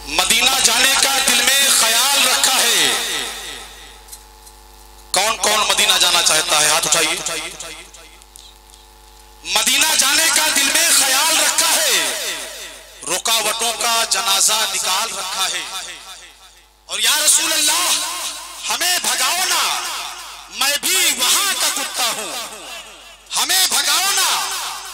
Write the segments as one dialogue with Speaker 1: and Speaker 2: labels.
Speaker 1: مدینہ جانے کا دل میں خیال رکھا ہے؟ کون کون مدینہ جانا چاہتا ہے؟ ہاتھ اٹھائیے۔ مدینہ جانے کا دل میں خیال رکھا ہے، رکاوٹوں کا جنازہ نکال رکھا ہے، اور یا رسول اللہ ہمیں بھگاؤ نا، میں بھی وہاں کا کتا ہوں، ہمیں بھگاؤ نا،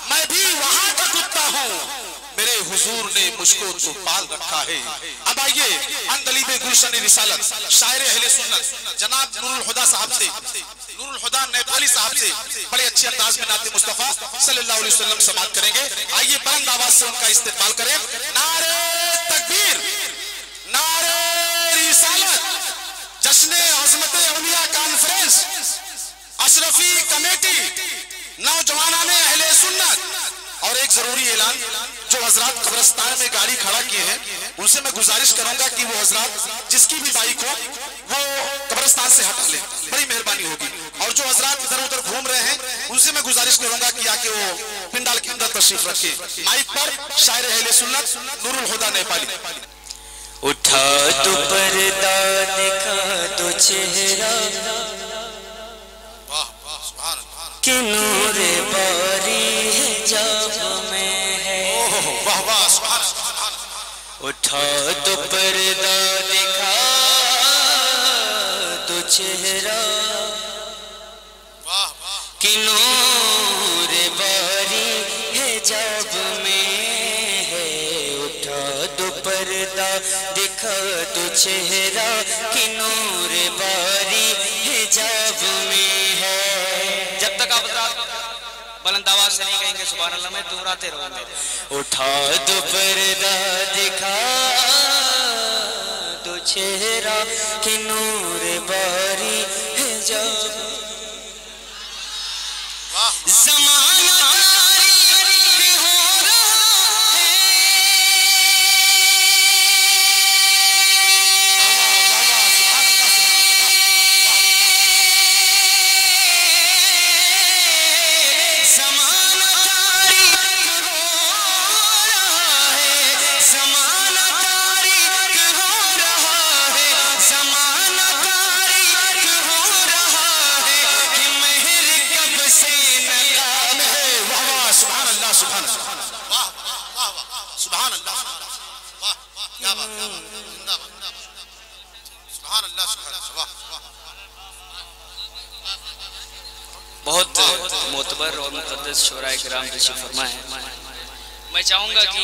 Speaker 1: میں بھی وہاں کا کتا ہوں، میرے حضور نے مجھ کو تو پال رکھا ہے۔ اب آئیے اندلیب گلشن رسالت شاعر اہل سنت جناب نور الہدیٰ صاحب سے، نور الہدیٰ نیپالی صاحب سے بڑے اچھے انداز میں نعت مصطفیٰ صلی اللہ علیہ وسلم سماعت کریں گے۔ آئیے بلند آواز سے ان کا استقبال کریں۔ نعرہ تکبیر، نعرہ رسالت، جشن عظمت اولیاء کانفرنس، اشرفی کمیٹی، نوجوانان اہل سنت۔ اور ایک ضروری اعلان، جو حضرات قبرستان میں گاڑی کھڑا کیے ہیں ان سے میں گزارش کروں گا کہ وہ حضرات جس کی بھی بائک ہو وہ قبرستان سے ہٹا لیں، بڑی مہربانی ہوگی۔ اور جو حضرات ادھر ادھر گھوم رہے ہیں ان سے میں گزارش کروں گا کہ آکے وہ پنڈال کے اندر تشریف رکھیں۔ مائک پر شاعر اہل سنت نور الہدیٰ نیپالی۔
Speaker 2: اٹھا تو پردہ دکھا تو چہرہ کہ نور باری حجاب میں ہے، اٹھا تو پردہ دکھا تو چہرہ کہ نور باری حجاب میں ہے، اٹھا تو پردہ دکھا تو چہرہ کہ نور باری حجاب میں ہے۔ جب تک آپ بلند آواز سے نہیں کہیں گے سبحان اللہ میں دہراتے رہوں گے۔ اٹھا دو پردہ دکھا دو چہرہ کہ نور باری حجاب، زمانہ تاریک ہو رہا ہے، زمانہ تاریک ہو رہا ہے، زمانہ تاریک ہو رہا ہے، زمانہ تاریک ہو رہا ہے کہ مہر کب سے نقاب ہے۔
Speaker 1: واہ سبحان اللہ، سبحان اللہ، واہ واہ واہ سبحان اللہ، واہ کیا بات ہے، سبحان اللہ، سبحان اللہ، واہ۔
Speaker 2: بہت معتبر اور مقدس شعراء کرام تشریف فرما ہے۔ میں چاہوں گا کہ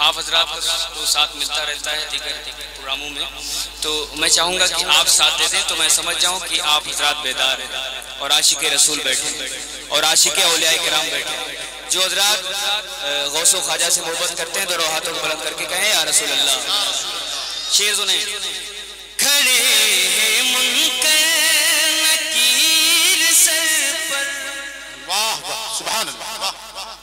Speaker 2: آپ حضرات کو ساتھ ملتا رہتا ہے دیگر پروگراموں میں، تو میں چاہوں گا کہ آپ ساتھ دے دیں تو میں سمجھ جاؤں کہ آپ حضرات بیدار ہیں اور عاشق رسول بیٹھے اور عاشق اولیاء کرام بیٹھے۔ جو حضرات غوث و خواجہ سے محبت کرتے ہیں دونوں ہاتھوں کو بلند کر کے کہیں یا رسول اللہ۔ شعر سنیں۔ کھڑے ہیں منکر نکیر سر پر،
Speaker 1: واہ واہ سبحان اللہ، واہ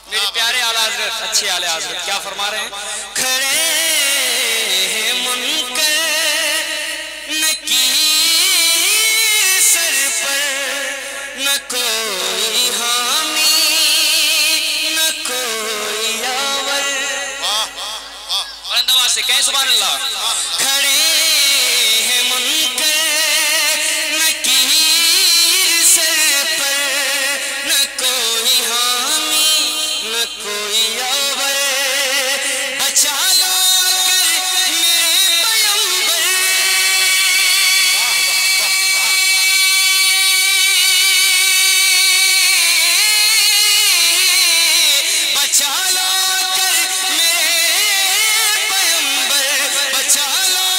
Speaker 2: میرے پیارے اعلیٰ حضرت، اچھے اعلیٰ حضرت کیا فرما رہے ہیں؟ کھڑے ہیں منکر نکیر سر پر، نہ کوئی حامی نہ کوئی یاور، بلند آواز سے کہیں سبحان اللہ۔ کھڑے ہیں منکر نکیر سر پر، نہ کوئی حامی نہ کوئی یاور، بچا لو کر میرے پیمبر، بچا لو کر میرے پیمبر، بچا لو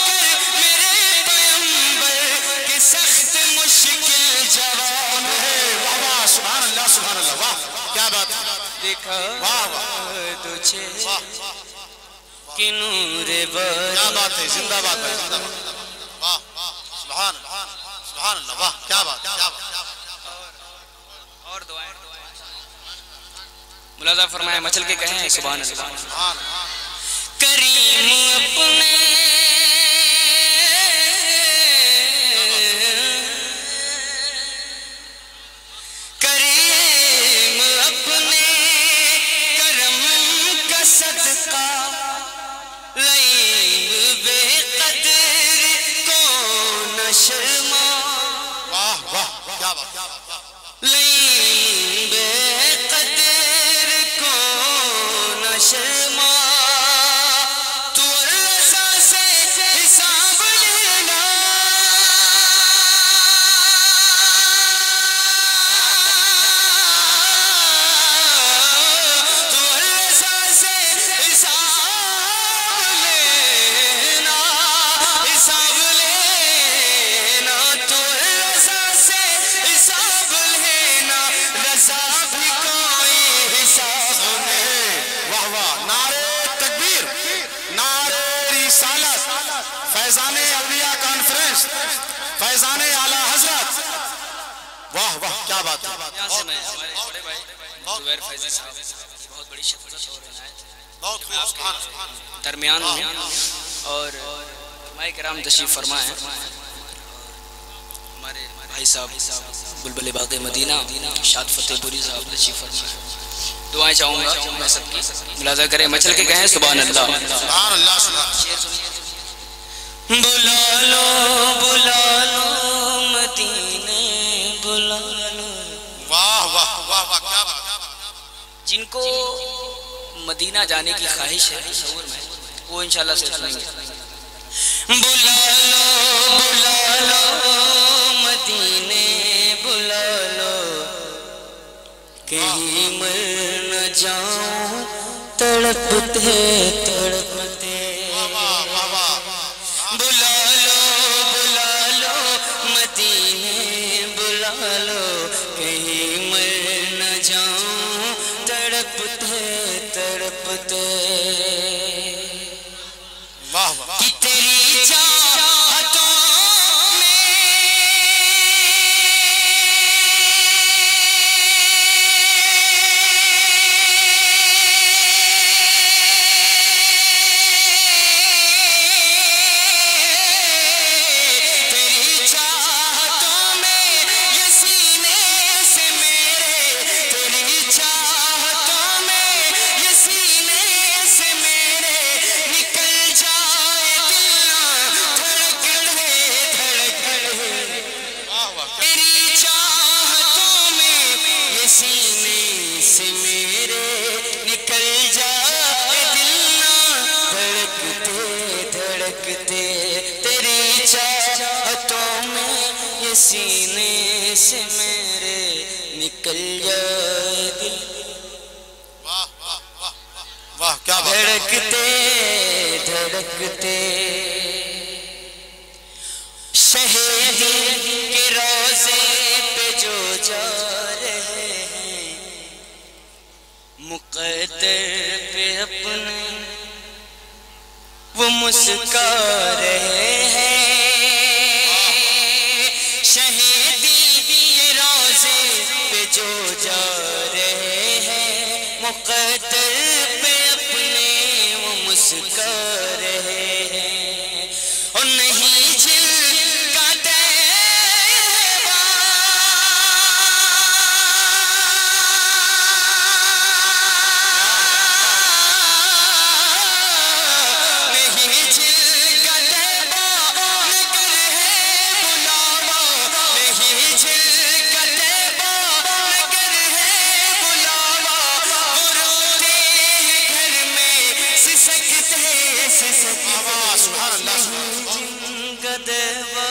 Speaker 2: کر میرے پیمبر کہ سخت مشکل جواب ہے۔
Speaker 1: واہ واہ سبحان اللہ، سبحان اللہ، واہ کیا بات ہے،
Speaker 2: دیکھا
Speaker 1: واہ واہ
Speaker 2: تو چہرہ
Speaker 1: واہ،
Speaker 2: کہ نور
Speaker 1: کیا
Speaker 2: باری
Speaker 1: بات ہے، زندہ بات ہے، زندہ بات ہے، واہ سبحان اللہ، سبحان اللہ، واہ کیا بات ہے، کیا بات ہے۔
Speaker 2: اور دعائیں ملاحظہ فرمائے مچل کے کہیں سبحان اللہ۔ کریم اپنے کریم اپنے کرم کا صدقہ لئیم
Speaker 1: کیا بات
Speaker 3: لیں بے قدر کو نہ شرما تو رضا سے حساب لینا تو رضا سے حساب لینا حساب لینا تو رضا سے حساب لینا رضا بھی کوئی حساب نہیں
Speaker 1: واہ واہ نعرہ تکبیر نعرہ رسالت فیضان اولیاء کانفرنس فیضان اعلیٰ حضرت واہ واہ کیا بات ہے
Speaker 2: یہاں سے میں ہمارے بڑے بھائی زبیر فیضی صاحب کی بہت بڑی شفقت اور عنایت
Speaker 1: بہت
Speaker 2: میں آپ کے درمیان ہوں اور علماء کرام تشریف فرما ہے ہمارے بھائی صاحب بلبل باغ مدینہ شاد فتح پوری صاحب تشریف فرما ہے دعائیں چاہوں گا میں سب کی ملاحظہ کریں مچل کے کہیں سبحان اللہ
Speaker 1: سبحان اللہ سبحان
Speaker 2: شعر سنیے
Speaker 3: بلا لو مدینے بلا لو
Speaker 1: واہ واہ واہ واہ کیا بات
Speaker 2: جن کو مدینہ جانے کی خواہش ہے تصور میں وہ انشاءاللہ سے سنیں گے
Speaker 3: بلا لو مدینے بلا لو کہیں مر نہ جاؤں تڑپتے تڑپتے بلا لو مدینے بلا لو کہیں مر نہ جاؤں تڑپتے تڑپتے
Speaker 1: واہ واہ
Speaker 3: کہ تیری چاہتوں میں تیری چاہتوں میں یہ سینے سے میرے تیری چاہتوں میں یہ سینے سے میرے نکل جائے دل دھڑکتے
Speaker 1: واہ واہ
Speaker 3: تیری چاہتوں میں یہ سینے سے میرے نکل جائے دل نہ دھڑکتے دھڑکتے تیری چاہتوں میں یہ سینے سے میرے نکل جائے دل
Speaker 1: واہ واہ واہ واہ کیا بات
Speaker 3: دھڑکتے دھڑکتے شہید کے روزے پہ جو جا رہے ہیں مقدر پہ اپنے وہ مسکا رہے ہیں شہیدی کے روزے پہ جو جا رہے ہیں مقدر پہ اپنے وہ مسکا رہے ہیں اور نہیں جل کا نہیں جل کا تیبا نگر ہے بلاوا نہیں جل کا تیبا نگر ہے بلاوا وہ روتے ہیں گھر میں سسکتے
Speaker 1: سبحان اللہ
Speaker 3: کا دیوا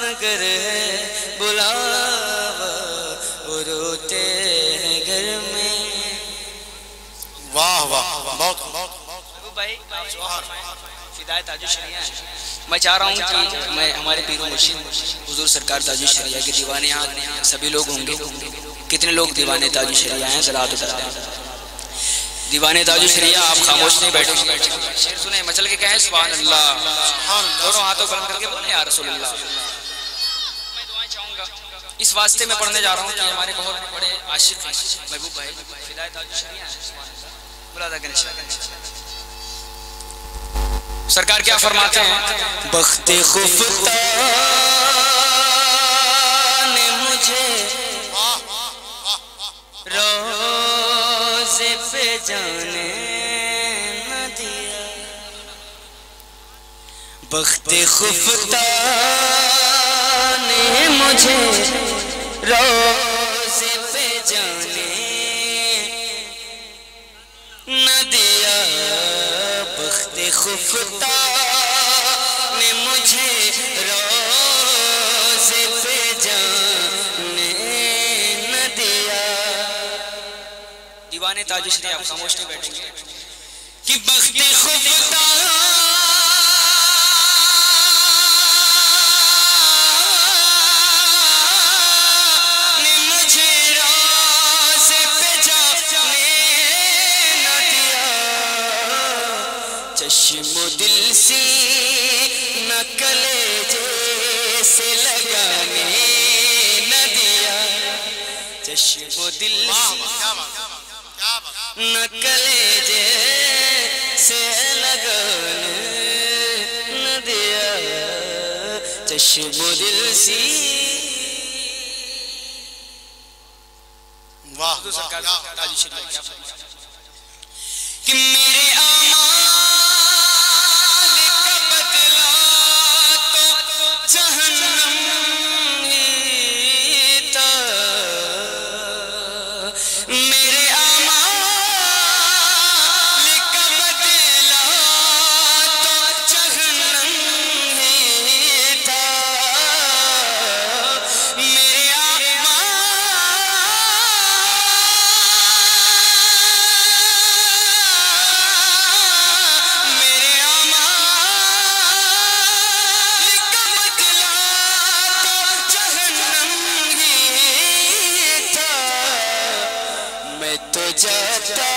Speaker 3: نگر ہے بلاوا وہ روتے ہیں گھر میں
Speaker 1: واہ واہ بہت بہت
Speaker 2: بھائی فدائے تاج الشریعہ ہے میں چاہ رہا ہوں کہ میں ہمارے پیر و مرشد حضور سرکار تاج الشریعہ کے دیوانے یہاں سبھی لوگ ہوں گے کتنے لوگ دیوانے تاج الشریعہ ہیں ذرا تو بتا دیں دیوانے تاج الشریعہ آپ خاموش نہیں بیٹھے شعر سنیں مچل کے کہیں سبحان اللہ دونوں ہاتھوں بلند کر کے بولیں یا رسول اللہ میں دعائیں چاہوں گا اس واسطے میں پڑھنے جا رہا ہوں کہ ہمارے بہت بڑے عاشق ہیں محبوب بھائی فدائے تاج الشریعہ ہیں بلادا گنش سرکار کیا فرماتے ہیں
Speaker 3: بخت خفتہ نے مجھے روزے پہ جانے نہ دیا بخت خفتہ نے مجھے روزے پہ جانے نہ دیا بخت خفتہ نے مجھے روزے پہ جانے نہ دیا.
Speaker 2: دیوانے تاج شریف آپ خاموش نہیں بیٹھیں گے
Speaker 3: کہ بخت خفتہ نے مجھے روزے پہ جانے نہ دیا. چشم و دل سی نہ کلیجے سے لگانے نہ دیا. چشم و دل سی نہ کلیجے سے لگانے نہ دیا. چشم و دل سی
Speaker 1: واہ
Speaker 2: حضور سرکار تاج شریف
Speaker 3: کہ میرے اعمال کا بدلہ تو جہنم ہی تھا. میرے اعمال کا بدلہ تو جہنم ہی تھا. میرے جاتا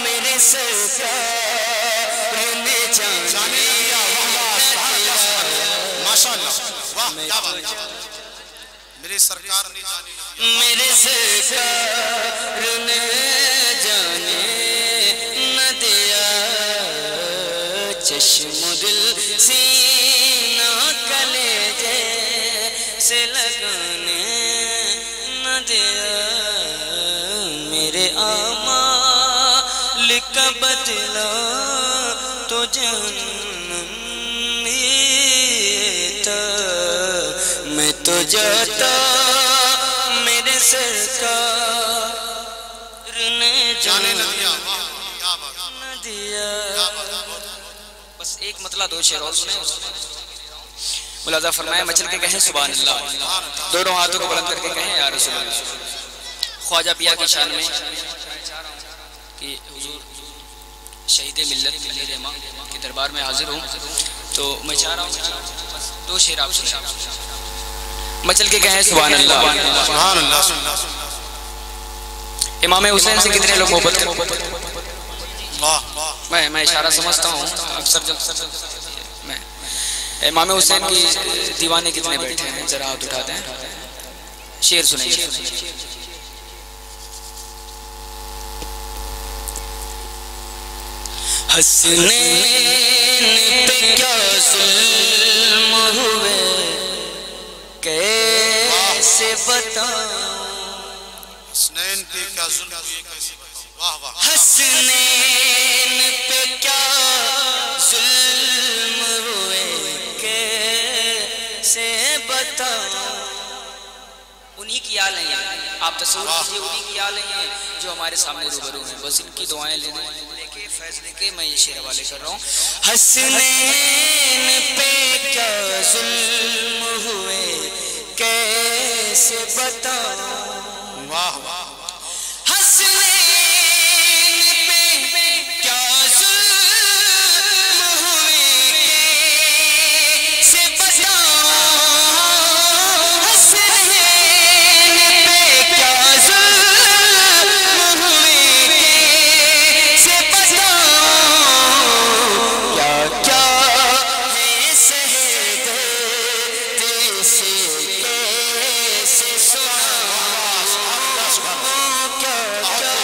Speaker 3: میرے سرکار نے جانے
Speaker 1: ماشاءاللہ واہ کیا بات ہے میرے سرکار نے جانے
Speaker 3: میرے سرکار نے جانے نہ دیا. چشم و دل سینہ کلیجے سے لگانے نہ دیا. میرے اعمال کا بدلہ تو جہنم ہی تھا. میں تو جاتا میرے سرکار نے
Speaker 1: جانے
Speaker 3: جانے
Speaker 1: نہ دیا. واہ کیا بات
Speaker 3: نہ دیا.
Speaker 2: بس ایک مطلع دو شعر اور سنیں. ملاحظہ فرمائے مچل کے کہیں سبحان اللہ. دونوں ہاتھوں کو بلند کر کے کہیں یا رسول اللہ. خواجہ پیا کی شان میں کہ حضور شہید ملت ملی رحمہ کے دربار میں حاضر ہوں تو میں چاہ رہا ہوں بس دو شعر آپ سنیں. مچل کے کہیں سبحان اللہ.
Speaker 1: سبحان اللہ.
Speaker 2: امام حسین سے کتنے لوگ محبت کرتے
Speaker 1: واہ
Speaker 2: میں اشارہ سمجھتا ہوں اکثر جب میں امام حسین کی دیوانے کتنے بیٹھے ہیں ذرا ہاتھ اٹھاتے ہیں. شعر سنیں.
Speaker 3: حسنین پہ کیا ظلم ہوئے کیسے بتاؤں.
Speaker 1: حسنین پہ کیا ظلم ہوئے کیسے بتاؤں. واہ واہ
Speaker 3: حسنین پہ کیا ظلم ہوئے کیسے بتاؤں.
Speaker 2: انہی کی آل ہیں آپ تصور کیجئے انہی کی آل ہیں جو ہمارے سامنے روبرو ہیں. بس ان کی دعائیں لینے لے کے فیض لے کے میں یہ شعر حوالے کر رہا ہوں.
Speaker 3: حسنین پہ کیا ظلم ہوئے کیسے بتاؤں.
Speaker 1: واہ واہ
Speaker 3: حسنین پہ کیا ظلم ہوئے کیسے بتاؤں. حسنین پہ کیا ظلم ہوئے کیسے بتاؤں. کیا کیا ہے سہے درد سے کیسے سناؤں. کیا کیا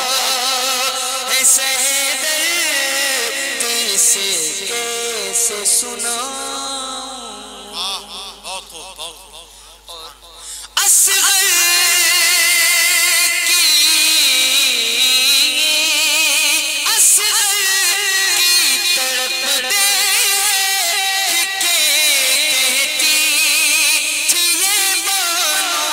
Speaker 3: ہے سہے درد سے کیسے سناؤں.
Speaker 1: واہ بہت خوب بہت خوب.
Speaker 3: اصغر کی تڑپ دے کہ کہتی تھی یہ بانو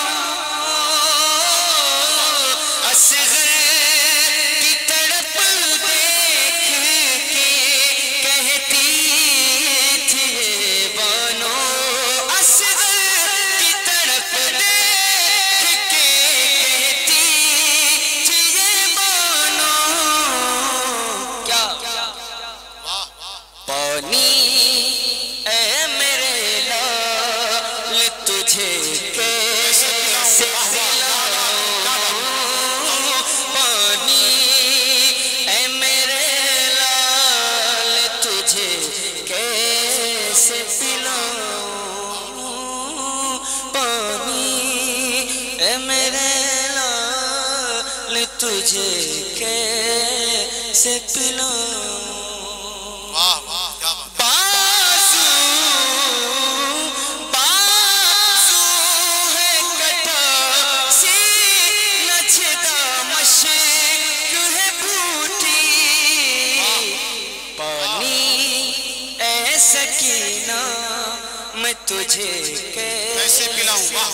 Speaker 3: پانی اے میرے لال تجھے کیسے پلاؤں، پانی اے میرے لال تجھے کیسے پلاؤں، پانی اے میرے لال تجھے کیسے پلاؤں۔
Speaker 1: واہ واہ کیا بات
Speaker 3: بازو ہے کٹا سینہ چھدا مشک ہے بوٹی، پانی اے سکینہ میں تجھے
Speaker 1: کیسے پلاؤں، واہ